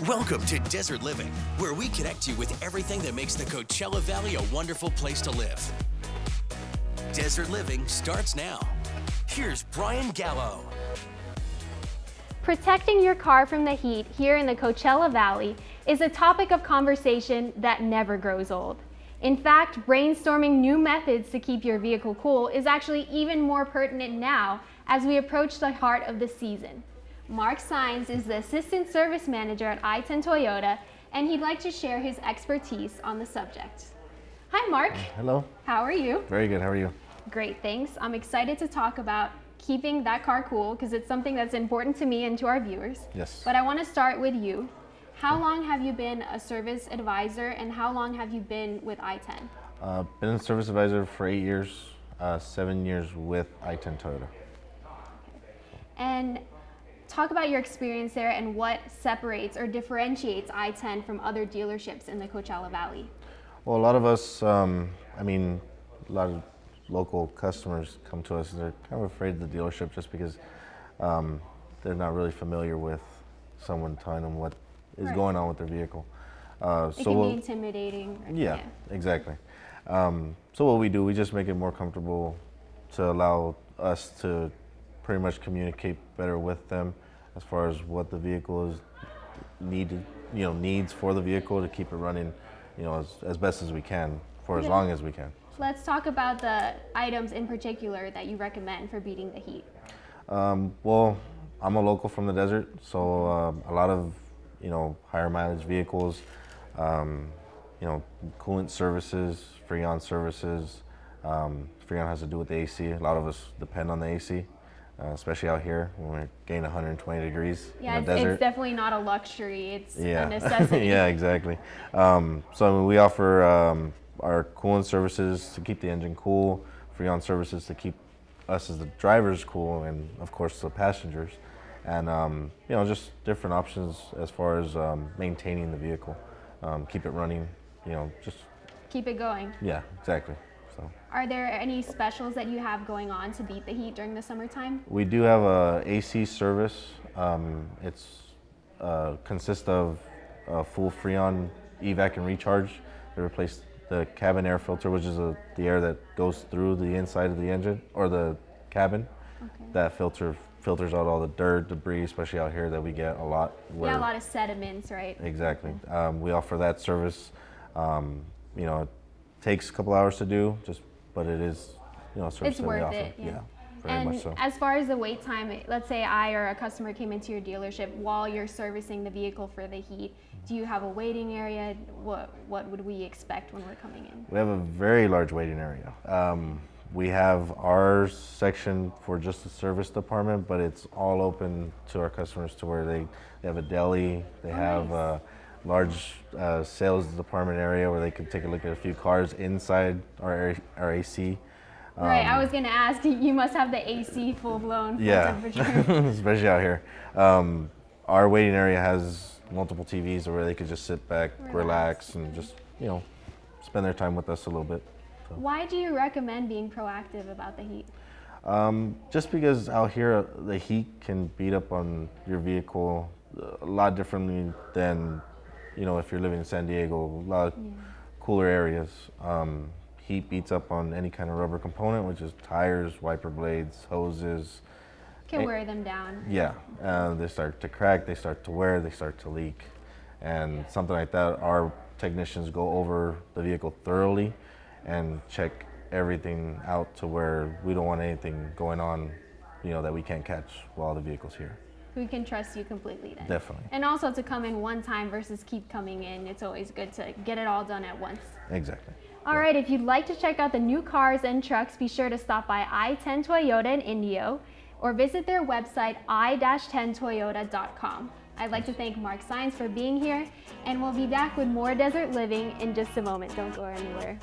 Welcome to Desert Living, where we connect you with everything that makes the Coachella Valley a wonderful place to live. Desert Living starts now. Here's Brian Gallo. Protecting your car from the heat here in the Coachella Valley is a topic of conversation that never grows old. In fact, brainstorming new methods to keep your vehicle cool is actually even more pertinent now as we approach the heart of the season. Mark Saenz is the Assistant Service Manager at I-10 Toyota, and he'd like to share his expertise on the subject. Hi, Mark. Hello. How are you? Very good. How are you? Great, thanks. I'm excited to talk about keeping that car cool because it's something that's important to me and to our viewers. Yes. But I want to start with you. How long have you been a service advisor and how long have you been with I-10? Been a service advisor for 8 years, 7 years with I-10 Toyota. And talk about your experience there and what separates or differentiates I-10 from other dealerships in the Coachella Valley. Well, a lot of us, a lot of local customers come to us and they're kind of afraid of the dealership just because they're not really familiar with someone telling them what is going on with their vehicle. It can be intimidating. Yeah, exactly. So what we do, we just make it more comfortable to allow us to pretty much communicate better with them as far as what the vehicle is needs for the vehicle to keep it running, as best as we can for as long as we can. Let's talk about the items in particular that you recommend for beating the heat. Well, I'm a local from the desert, so a lot of higher mileage vehicles, coolant services, Freon services. Freon has to do with the AC. A lot of us depend on the AC, especially out here when we're getting 120 degrees in the desert. It's definitely not a luxury, it's a necessity. Yeah, exactly. So we offer our coolant services to keep the engine cool, Freon services to keep us as the drivers cool, and of course the passengers. And just different options as far as maintaining the vehicle, keep it running, just keep it going. Yeah, exactly. So, are there any specials that you have going on to beat the heat during the summertime? We do have a AC service. It's consists of a full Freon evac and recharge. They replace the cabin air filter, which is the air that goes through the inside of the engine or the cabin. Okay. That filters out all the dirt, debris, especially out here that we get a lot. Yeah, a lot of sediments, right? Exactly. We offer that service. It takes a couple hours to do, but it is, a service it's that worth we offer. It. Yeah. Very much so. As far as the wait time, let's say I or a customer came into your dealership while you're servicing the vehicle for the heat. Do you have a waiting area? What would we expect when we're coming in? We have a very large waiting area. We have our section for just the service department, but it's all open to our customers to where they have a deli, they have a large sales department area where they can take a look at a few cars inside our AC. Right, I was going to ask, you must have the AC full-blown temperature. Especially out here. Our waiting area has multiple TVs where they could just sit back, relax and just, spend their time with us a little bit. So. Why do you recommend being proactive about the heat? Just because out here the heat can beat up on your vehicle a lot differently than, if you're living in San Diego, a lot of cooler areas. Heat beats up on any kind of rubber component, which is tires, wiper blades, hoses. Can wear them down. Yeah, they start to crack, they start to wear, they start to leak. And something like that, our technicians go over the vehicle thoroughly and check everything out to where we don't want anything going on, that we can't catch while the vehicle's here. We can trust you completely then. Definitely. And also to come in one time versus keep coming in, it's always good to get it all done at once. Exactly. All right, if you'd like to check out the new cars and trucks, be sure to stop by I-10 Toyota in Indio or visit their website i-10toyota.com. I'd like to thank Mark Saenz for being here, and we'll be back with more Desert Living in just a moment. Don't go anywhere.